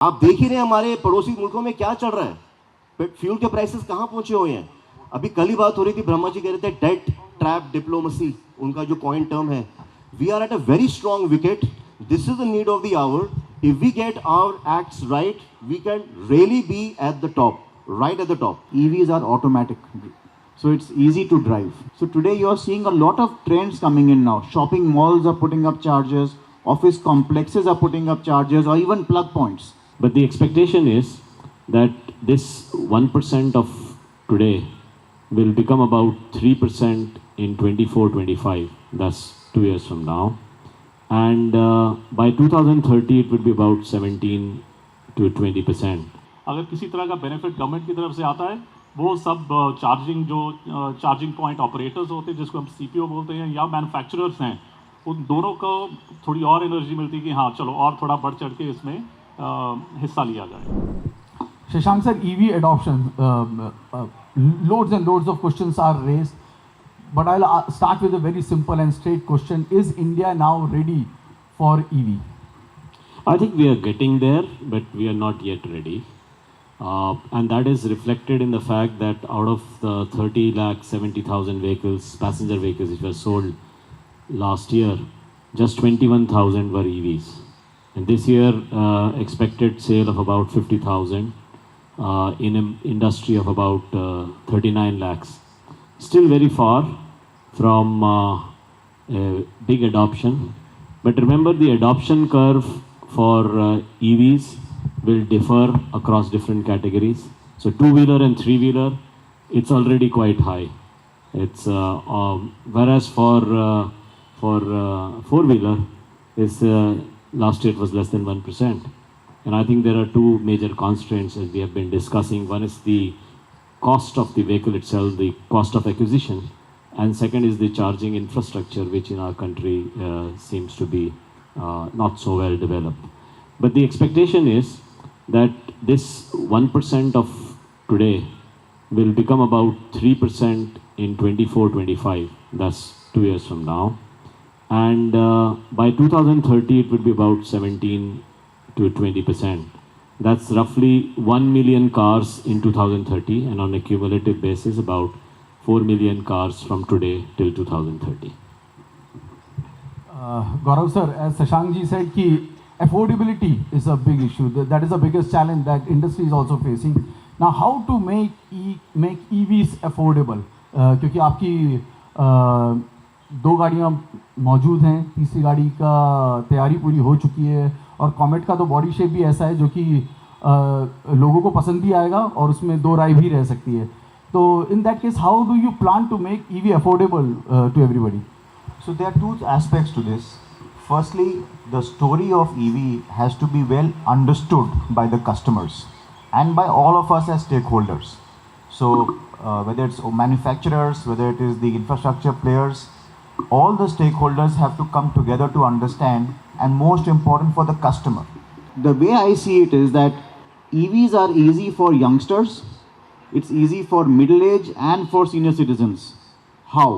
आप देख ही रहे हैं हमारे पड़ोसी मुल्कों में क्या चल रहा है, फ्यूल के प्राइसेस कहां पहुंचे हुए हैं। अभी कल ही बात हो रही थी, ब्रह्मा जी कह रहे थे डेट ट्रैप डिप्लोमेसी, उनका जो कॉइन टर्म है। We are at a very strong wicket, this is the need of the hour. If we get our acts right, we can really be at the top, right at the top. EVs are automatic, so it's easy to drive. So today you are seeing a lot of trends coming in now. Shopping malls are putting up chargers, office complexes are putting up chargers, or even plug points. But the expectation is that this 1% of today will become about 3% in 24-25, that's 2 years from now. And by 2030 it would be about 17 to 20%. अगर किसी तरह का benefit government की तरफ से आता है, वो सब चार्जिंग पॉइंट ऑपरेटर्स होते हैं, जिसको हम सीपीओ बोलते हैं, या मैन्युफैक्चरर्स हैं, उन दोनों को थोड़ी और एनर्जी मिलती है कि हाँ चलो और थोड़ा बढ़ चढ़ के इसमें हिस्सा लिया जाए। Shashank sir, EV adoption, loads and loads of questions are raised, but I'll start with a very simple and straight question. Is India now ready for EV? I think we are getting there, but we are not yet ready. And that is reflected in the fact that out of the 30,70,000 vehicles, passenger vehicles which were sold last year, just 21,000 were EVs. And this year, expected sale of about 50,000 in an industry of about 39 lakhs. Still very far from a big adoption. But remember, the adoption curve for EVs will differ across different categories. So two-wheeler and three-wheeler, it's already quite high. It's whereas for four-wheeler, is last year it was less than 1%. And I think there are two major constraints as we have been discussing. One is the cost of the vehicle itself, the cost of acquisition, and second is the charging infrastructure, which in our country seems to be not so well developed. But the expectation is that this 1% of today will become about 3% in 24-25, that's 2 years from now. And by 2030 it would be about 17 to 20%. That's roughly 1 million cars in 2030, and on a cumulative basis about 4 million cars from today till 2030. Gaurav sir, as Shashank ji said, ki affordability is a big issue. That is the biggest challenge that industry is also facing. Now, how to make EVs affordable? क्योंकि आपकी दो गाड़ियाँ मौजूद हैं, तीसरी गाड़ी का तैयारी पूरी हो चुकी है, और कॉमेट का तो बॉडी शेप भी ऐसा है जो कि लोगों को पसंद भी आएगा और उसमें दो राय भी रह सकती है. तो in that case, how do you plan to make EV affordable to everybody? So there are two aspects to this. Firstly, the story of EV has to be well understood by the customers and by all of us as stakeholders. So whether it's manufacturers, whether it is the infrastructure players, all the stakeholders have to come together to understand, and most important for the customer. The way I see it is that EVs are easy for youngsters, it's easy for middle age and for senior citizens. How?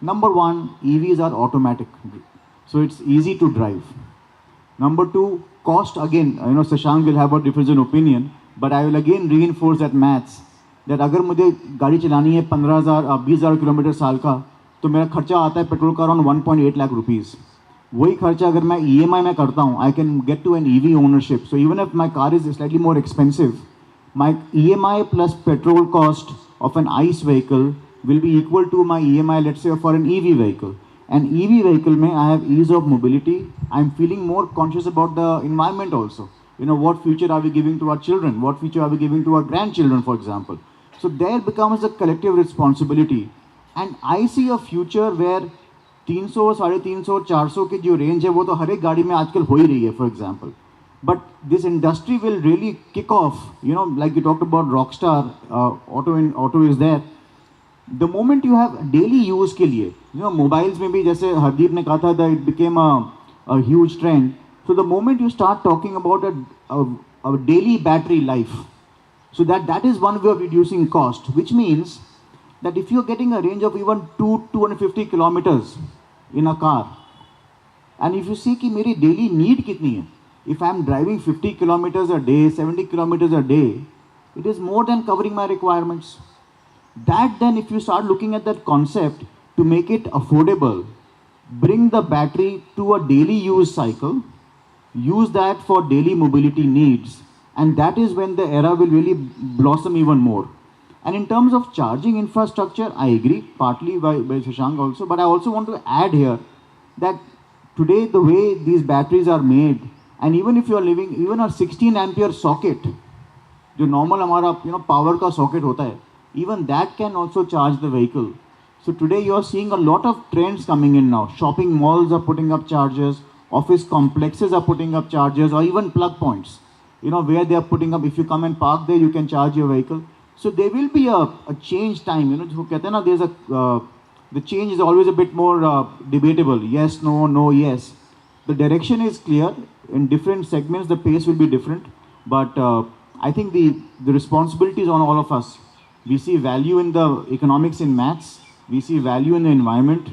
Number one, EVs are automatic, so it's easy to drive. Number two, cost, again, Shashank will have a difference in opinion, but I will again reinforce that maths, that अगर मुझे गाड़ी चलानी है 15,000-20,000 kilometre साल का, तो मेरा खर्चा आता है पेट्रोल का अराउंड 1.8 लाख रुपीज़. वही खर्चा अगर मैं EMI में करता हूँ, I can get to an EV ownership. So even if my car is slightly more expensive, my EMI plus petrol cost of an ICE vehicle will be equal to my EMI, let's say, for an EV vehicle. And EV vehicle mein I have ease of mobility. I'm feeling more conscious about the environment also. What future are we giving to our children? What future are we giving to our grandchildren, for example? So there becomes a collective responsibility. And I see a future where 300, 350, 400 की जो range है वो तो हर एक गाड़ी में आजकल हो ही रही है, for example. But this industry will really kick off. Like you talked about Rockstar, auto is there. The moment you have daily use के लिए, mobiles में भी जैसे हरदीप ने कहा था that it became a huge trend. So the moment you start talking about a daily battery life, so that is one way of reducing cost, which means that if you're getting a range of even 250 kilometers in a car, and if you see कि मेरी daily need कितनी है, If I'm driving 50 kilometers a day, 70 kilometers a day, it is more than covering my requirements. That then, if you start looking at that concept to make it affordable, bring the battery to a daily use cycle, use that for daily mobility needs, and that is when the era will really blossom even more. And in terms of charging infrastructure, I agree, partly by Shashank also, but I also want to add here that today the way these batteries are made, and even if you are living, even a 16 ampere socket, जो normal हमारा power का socket होता है, even that can also charge the vehicle. So today you are seeing a lot of trends coming in now. Shopping malls are putting up chargers, office complexes are putting up chargers, or even plug points. Where they are putting up, if you come and park there, you can charge your vehicle. So there will be a change time. जो कहते हैं ना, there's the change is always a bit more debatable. Yes, no, no, yes. The direction is clear. In different segments, the pace will be different. But I think the responsibility is on all of us. We see value in the economics in maths. We see value in the environment.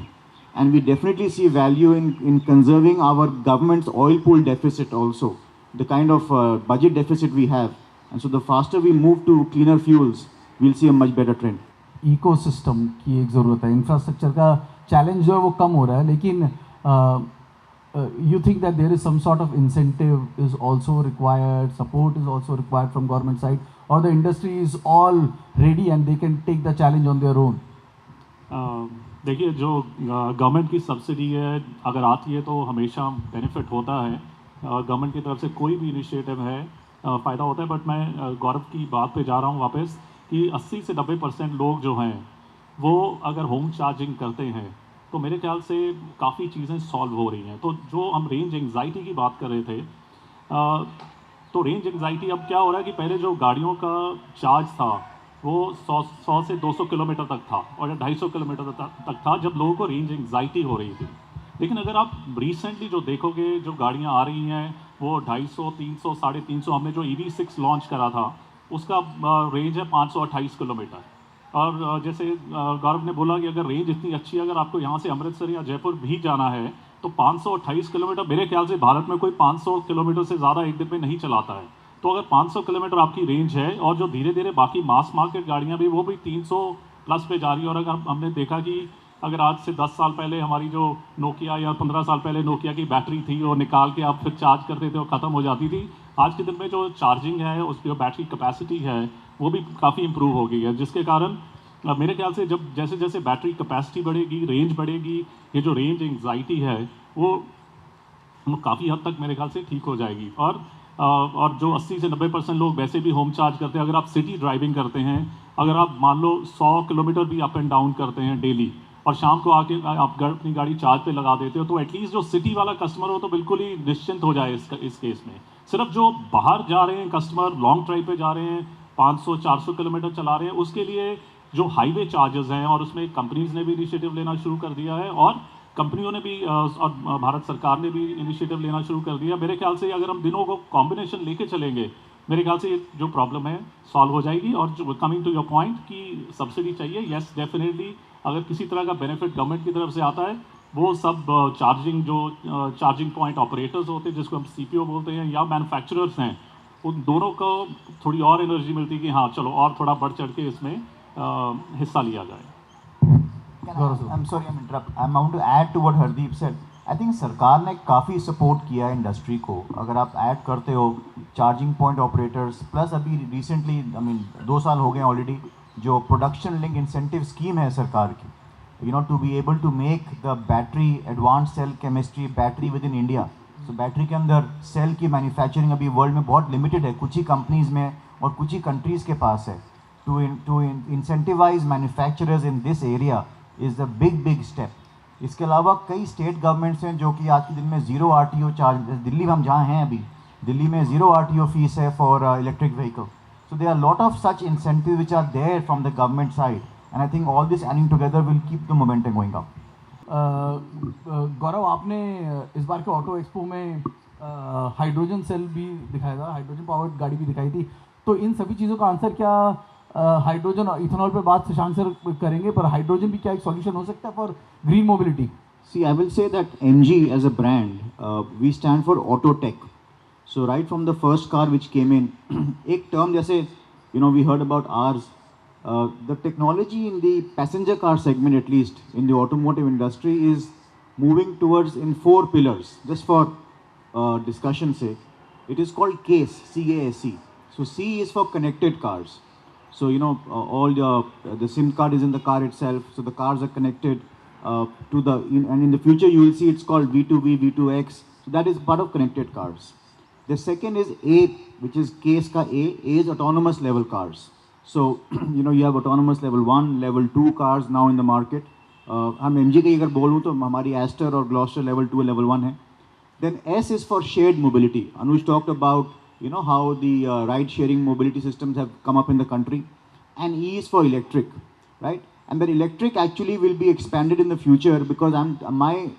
And we definitely see value in conserving our government's oil pool deficit also. The kind of budget deficit we have. And so the faster we move to cleaner fuels, we'll see a much better trend. Ecosystem की एक ज़रूरत है, infrastructure का challenge जो है वो कम हो रहा है, लेकिन you think that there is some sort of incentive is also required, support is also required from government side, or the industry is all ready and they can take the challenge on their own? देखिए, जो government की subsidy है अगर आती है तो हमेशा benefit होता है. गवर्नमेंट की तरफ से कोई भी इनिशिएटिव है फ़ायदा होता है. बट मैं गौरव की बात पे जा रहा हूँ वापस कि 80 से 90% लोग जो हैं वो अगर होम चार्जिंग करते हैं तो मेरे ख्याल से काफ़ी चीज़ें सॉल्व हो रही हैं. तो जो हम रेंज एंग्जाइटी की बात कर रहे थे, तो रेंज एंग्जाइटी अब क्या हो रहा है कि पहले जो गाड़ियों का चार्ज था वो 100 से 200 किलोमीटर तक था और 250 किलोमीटर तक था जब लोगों को रेंज एंग्जाइटी हो रही थी. लेकिन अगर आप रिसेंटली जो देखोगे, जो गाड़ियाँ आ रही हैं वो 250, 300, 350. हमने जो EV6 लॉन्च करा था उसका रेंज है 528 किलोमीटर. और जैसे गौरव ने बोला कि अगर रेंज इतनी अच्छी है, अगर आपको यहाँ से अमृतसर या जयपुर भी जाना है तो 528 किलोमीटर, मेरे ख्याल से भारत में कोई 500 किलोमीटर से ज़्यादा एक दिन में नहीं चलाता है. तो अगर 500 किलोमीटर आपकी रेंज है और जो धीरे धीरे बाकी मास मार्केट गाड़ियाँ भी वो भी 300 प्लस पे जा रही है. और अगर हमने देखा कि अगर आज से 10 साल पहले हमारी जो नोकिया या 15 साल पहले नोकिया की बैटरी थी वो निकाल के आप फिर चार्ज करते थे और ख़त्म हो जाती थी, आज के दिन में जो चार्जिंग है, उसकी जो बैटरी कैपेसिटी है वो भी काफ़ी इम्प्रूव हो गई है. जिसके कारण मेरे ख्याल से जब जैसे जैसे बैटरी कैपेसिटी बढ़ेगी, रेंज बढ़ेगी, ये जो रेंज एंग्जाइटी है वो काफ़ी हद तक मेरे ख्याल से ठीक हो जाएगी. और जो 80 से 90% लोग वैसे भी होम चार्ज करते हैं, अगर आप सिटी ड्राइविंग करते हैं, अगर आप मान लो 100 किलोमीटर भी अप एंड डाउन करते हैं डेली और शाम को आके आप अपनी गाड़ी चार्ज पे लगा देते हो, तो एटलीस्ट जो सिटी वाला कस्टमर हो तो बिल्कुल ही निश्चिंत हो जाए इस केस में. सिर्फ जो बाहर जा रहे हैं कस्टमर, लॉन्ग ड्राइव पे जा रहे हैं, 500-400 किलोमीटर चला रहे हैं, उसके लिए जो हाईवे चार्जेस हैं, और उसमें कंपनीज़ ने भी इनिशिएटिव लेना शुरू कर दिया है और कंपनियों ने भी और भारत सरकार ने भी इनिशिएटिव लेना शुरू कर दिया. मेरे ख्याल से अगर हम दिनों को कॉम्बिनेशन लेके चलेंगे, मेरे ख्याल से जो प्रॉब्लम है सॉल्व हो जाएगी. और जो कमिंग टू योर पॉइंट कि सब्सिडी चाहिए, येस डेफिनेटली अगर किसी तरह का बेनिफिट गवर्नमेंट की तरफ से आता है, वो सब चार्जिंग पॉइंट ऑपरेटर्स होते हैं जिसको हम CPO बोलते हैं, या मैन्युफैक्चरर्स हैं, उन दोनों को थोड़ी और एनर्जी मिलती है कि हाँ चलो और थोड़ा बढ़ चढ़ के इसमें हिस्सा लिया जाए. I'm sorry, I'm interrupt. I want to add to what Hardeep said. I think सरकार ने काफ़ी सपोर्ट किया है इंडस्ट्री को. अगर आप ऐड करते हो चार्जिंग पॉइंट ऑपरेटर्स, प्लस अभी रिसेंटली 2 साल हो गए ऑलरेडी जो प्रोडक्शन लिंक इंसेंटिव स्कीम है सरकार की, to be able to make the battery advance cell chemistry battery within India. So battery के अंदर सेल की मैन्युफैक्चरिंग अभी वर्ल्ड में बहुत लिमिटेड है, कुछ ही कंपनीज़ में और कुछ ही कंट्रीज़ के पास है. To incentivise manufacturers in this area is the big step. इसके अलावा कई स्टेट गवर्नमेंट्स हैं जो कि आज के दिन में ज़ीरो RTO चार्ज, दिल्ली में हम जहाँ हैं अभी, दिल्ली में ज़ीरो RTO फीस है for electric vehicle. So there are a lot of such incentives which are there from the government side, and I think all this adding together will keep the momentum going up. गौरव, आपने इस बार के auto expo में hydrogen cell भी दिखाया था, hydrogen powered गाड़ी भी दिखाई थी. तो इन सभी चीज़ों का आंसर क्या हाइड्रोजन और इथेनॉल पे बात शशांक सर करेंगे, पर हाइड्रोजन भी क्या एक सॉल्यूशन हो सकता है for green mobility? See, I will say that MG as a brand, we stand for auto tech. So right from the first car which came in, एक term जैसे we heard about ours. The technology in the passenger car segment, at least in the automotive industry, is moving towards in 4 pillars. Just for discussion sake, it is called CASE, C-A-S-E. So C is for connected cars. So all the SIM card is in the car itself. So the cars are connected to the and in the future you will see it's called V2V, V2X. So that is part of connected cars. The second is A, which is CASE का A is autonomous level cars. So you have autonomous level 1, level 2 cars now in the market. हम MG की अगर बोलूँ तो हमारी Aster और Gloster level 2 level 1 है. Then S is for shared mobility. Anuj talked about how the ride sharing mobility systems have come up in the country. And E is for electric, right? And that electric actually will be expanded in the future because my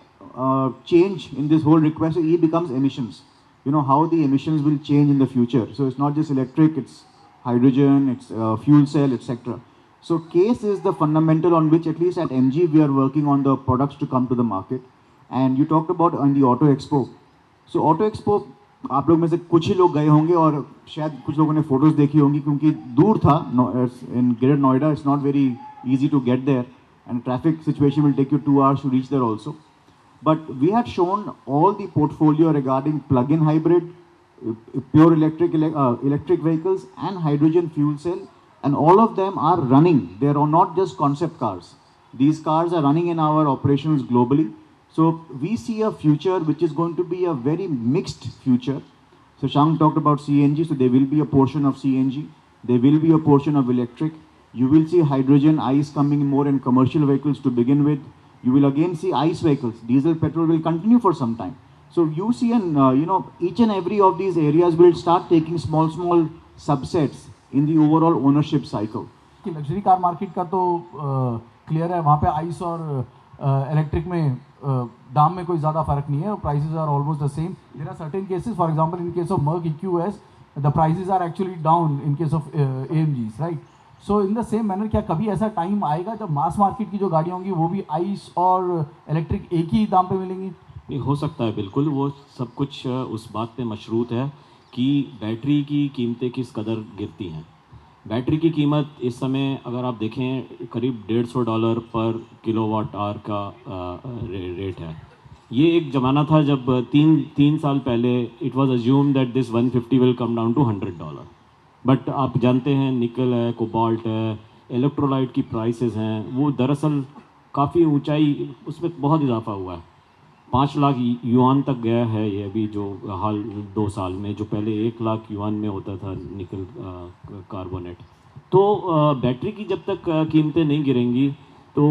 change in this whole request, E becomes emissions. How the emissions will change in the future. So it's not just electric, it's hydrogen, it's fuel cell, etc. So CASE is the fundamental on which at least at MG we are working on the products to come to the market. And you talked about on the Auto Expo. So Auto Expo, आप लोग में से कुछ ही लोग गए होंगे और शायद कुछ लोगों ने फोटोज देखी होंगी क्योंकि दूर था in greater Noida. It's not very easy to get there and traffic situation will take you 2 hours to reach there also. But we had shown all the portfolio regarding plug-in hybrid, pure electric vehicles and hydrogen fuel cell, and all of them are running. They are not just concept cars. These cars are running in our operations globally. So we see a future which is going to be a very mixed future. So Shang talked about CNG, so there will be a portion of CNG, there will be a portion of electric. You will see hydrogen, ICE coming more in commercial vehicles to begin with. You will again see ICE vehicles. Diesel, petrol will continue for some time. So you see, each and every of these areas will start taking small subsets in the overall ownership cycle. कि luxury car market का तो clear है, वहाँ पे ice और electric में दाम में कोई ज़्यादा फर्क नहीं है. Prices are almost the same. There are certain cases, for example in case of Merc EQS the prices are actually down in case of AMGs, right? So in the same manner क्या कभी ऐसा time आएगा जब mass market की जो गाड़ियाँ होंगी वो भी आइस और इलेक्ट्रिक एक ही दाम पे मिलेंगी? नहीं, हो सकता है बिल्कुल. वो सब कुछ उस बात पे मशरूत है कि बैटरी की कीमतें किस कदर गिरती हैं. बैटरी की कीमत इस समय अगर आप देखें करीब $150 पर किलोवाट आवर का रेट है. ये एक ज़माना था जब तीन साल पहले it was assume that this 150 will come down to $100. But आप जानते हैं निकल है, कोबाल्ट है, इलेक्ट्रोलाइट की प्राइसेस हैं, वो दरअसल काफ़ी ऊंचाई उसमें बहुत इजाफा हुआ है. 5 लाख युआन तक गया है ये अभी जो हाल 2 साल में, जो पहले 1 लाख युआन में होता था निकल कार्बोनेट. तो बैटरी की जब तक कीमतें नहीं गिरेंगी तो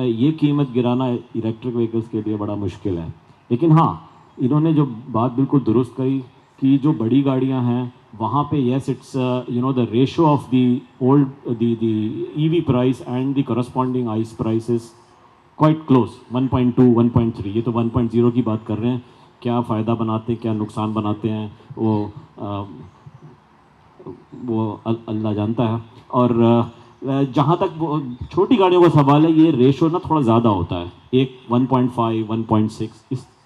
ये कीमत गिराना इलेक्ट्रिक व्हीकल्स के लिए बड़ा मुश्किल है. लेकिन हाँ, इन्होंने जो बात बिल्कुल दुरुस्त करी कि जो बड़ी गाड़ियाँ हैं वहाँ पे yes it's the ratio of the old the EV price and the corresponding ice price is quite close 1.2 1.3. ये तो 1.0 की बात कर रहे हैं. क्या फ़ायदा बनाते हैं, क्या नुकसान बनाते हैं, वो अल्लाह जानता है. और जहाँ तक वो छोटी गाड़ियों का सवाल है, ये रेशो ना थोड़ा ज़्यादा होता है. एक 1.5 1.6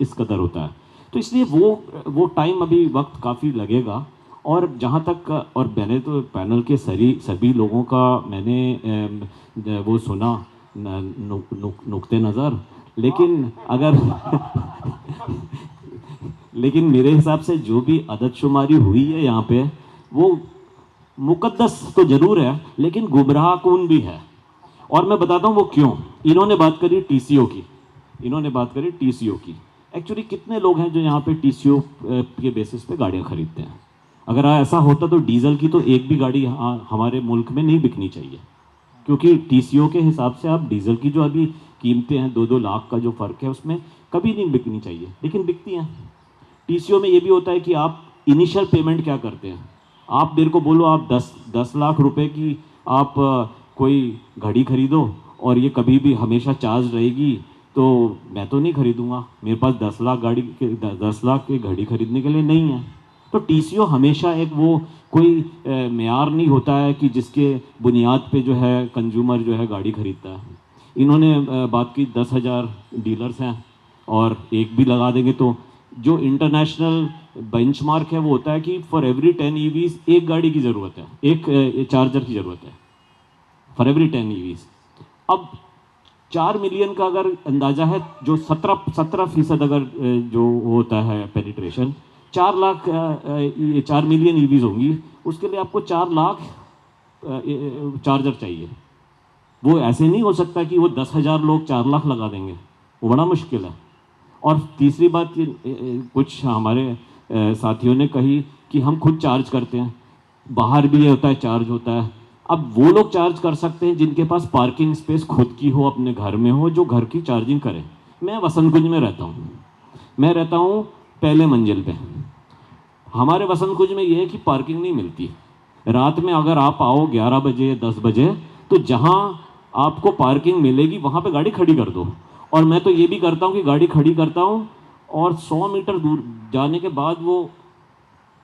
इस कदर होता है. तो इसलिए वो टाइम अभी वक्त काफ़ी लगेगा. और जहाँ तक और मैंने तो पैनल के सभी लोगों का मैंने वो सुना नुक्ते नज़र, लेकिन अगर लेकिन मेरे हिसाब से जो भी अददशुमारी हुई है यहाँ पे वो मुकद्दस तो ज़रूर है लेकिन गुमराह कौन भी है. और मैं बताता हूँ वो क्यों. इन्होंने बात करी TCO की. एक्चुअली कितने लोग हैं जो यहाँ पे TCO के बेसिस पे गाड़ियाँ खरीदते हैं? अगर ऐसा होता तो डीजल की तो एक भी गाड़ी हमारे मुल्क में नहीं बिकनी चाहिए, क्योंकि TCO के हिसाब से आप डीजल की जो अभी कीमतें हैं 2-2 लाख का जो फ़र्क है उसमें कभी नहीं बिकनी चाहिए, लेकिन बिकती हैं. TCO में ये भी होता है कि आप इनिशियल पेमेंट क्या करते हैं. आप मेरे को बोलो आप 10 लाख रुपए की आप कोई घड़ी खरीदो और ये कभी भी हमेशा चार्ज रहेगी, तो मैं तो नहीं खरीदूँगा. मेरे पास 10 लाख की घड़ी खरीदने के लिए नहीं है. तो TCO हमेशा एक वो कोई मेयार नहीं होता है कि जिसके बुनियाद पे जो है कंज्यूमर जो है गाड़ी खरीदता है. इन्होंने बात की 10,000 डीलर्स हैं और एक भी लगा देंगे तो जो इंटरनेशनल बेंचमार्क है वो होता है कि फॉर एवरी 10 ईवीज एक गाड़ी की ज़रूरत है, एक चार्जर की ज़रूरत है फॉर एवरी 10 ईवीज। अब 4 मिलियन का अगर अंदाज़ा है, जो 17% अगर जो होता है पेनिट्रेशन, 4 मिलियन ईवीज होंगी, उसके लिए आपको 4 लाख चार्जर चाहिए। वो ऐसे नहीं हो सकता कि वो 10,000 लोग 4 लाख लगा देंगे, वो बड़ा मुश्किल है। और तीसरी बात कुछ हमारे साथियों ने कही कि हम खुद चार्ज करते हैं, बाहर भी ये होता है चार्ज होता है। अब वो लोग चार्ज कर सकते हैं जिनके पास पार्किंग स्पेस खुद की हो, अपने घर में हो, जो घर की चार्जिंग करें। मैं वसंत कुंज में रहता हूँ, मैं रहता हूँ पहले मंजिल पे। हमारे वसंत कुंज में ये है कि पार्किंग नहीं मिलती। रात में अगर आप आओ 11 बजे 10 बजे, तो जहाँ आपको पार्किंग मिलेगी वहाँ पे गाड़ी खड़ी कर दो। और मैं तो ये भी करता हूँ कि गाड़ी खड़ी करता हूँ और 100 मीटर दूर जाने के बाद वो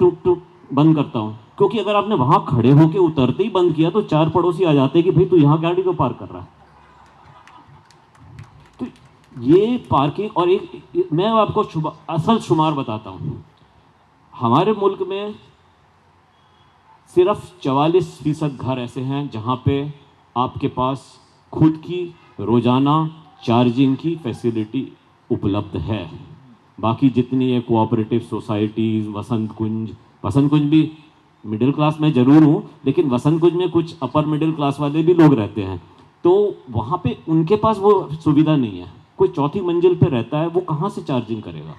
टुक टुक बंद करता हूँ, क्योंकि अगर आपने वहाँ खड़े होके उतरते ही बंद किया तो 4 पड़ोसी आ जाते हैं कि भाई तू यहाँ गाड़ी को पार्क कर रहा है। तो ये पार्किंग, और एक मैं आपको असल शुमार बताता हूँ। हमारे मुल्क में सिर्फ 44% घर ऐसे हैं जहाँ पे आपके पास खुद की रोज़ाना चार्जिंग की फैसिलिटी उपलब्ध है। बाकी जितनी है कोऑपरेटिव सोसाइटीज़, वसंत कुंज भी मिडिल क्लास में ज़रूर हूँ, लेकिन वसंत कुंज में कुछ अपर मिडिल क्लास वाले भी लोग रहते हैं, तो वहाँ पे उनके पास वो सुविधा नहीं है। कोई चौथी मंजिल पे रहता है, वो कहाँ से चार्जिंग करेगा?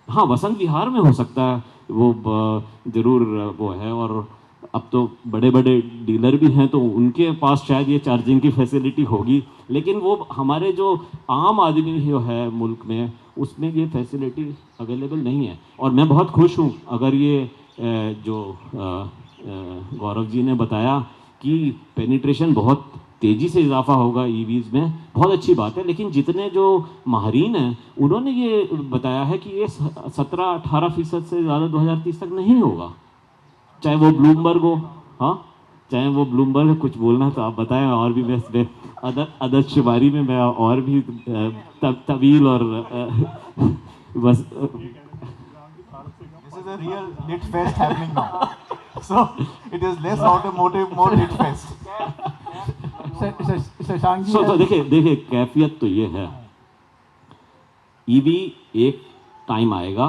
हाँ, वसंत विहार में हो सकता है, वो ज़रूर वो है। और अब तो बड़े बड़े डीलर भी हैं, तो उनके पास शायद ये चार्जिंग की फैसिलिटी होगी, लेकिन वो हमारे जो आम आदमी है मुल्क में, उसमें ये फैसिलिटी अवेलेबल नहीं है। और मैं बहुत खुश हूँ अगर ये जो गौरव जी ने बताया कि पेनिट्रेशन बहुत तेज़ी से इजाफा होगा ईवीज़ में, बहुत अच्छी बात है। लेकिन जितने जो माहरीन हैं उन्होंने ये बताया है कि ये 17-18% से ज़्यादा 2030 तक नहीं होगा, चाहे वो ब्लूमबर्ग हो। हाँ, चाहे वो ब्लूमबर्ग, कुछ बोलना है तो आप बताएं, और भी मैं अदद शुमारी में मैं और भी तवील और बस। This is a real lit fest happening now. So it is less automotive, more lit fest. Shashank ji, तो देखिए कैफियत तो ये है, ईवी एक टाइम आएगा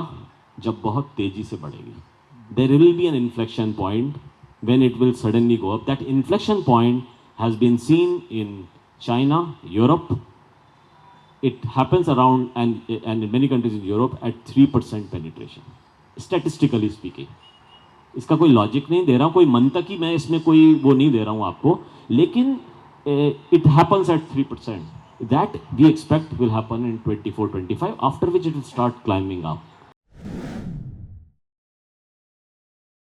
जब बहुत तेजी से बढ़ेगी। There will be an inflection point when it will suddenly go up. That inflection point has been seen in China, Europe. It happens around and in many countries in Europe at 3% penetration, statistically speaking. इसका कोई logic नहीं दे रहा हूँ, कोई मंतकी मैं इसमें कोई वो नहीं दे रहा हूँ आपको, लेकिन it happens at 3%. That we expect will happen in 24-25, after which it will start climbing up.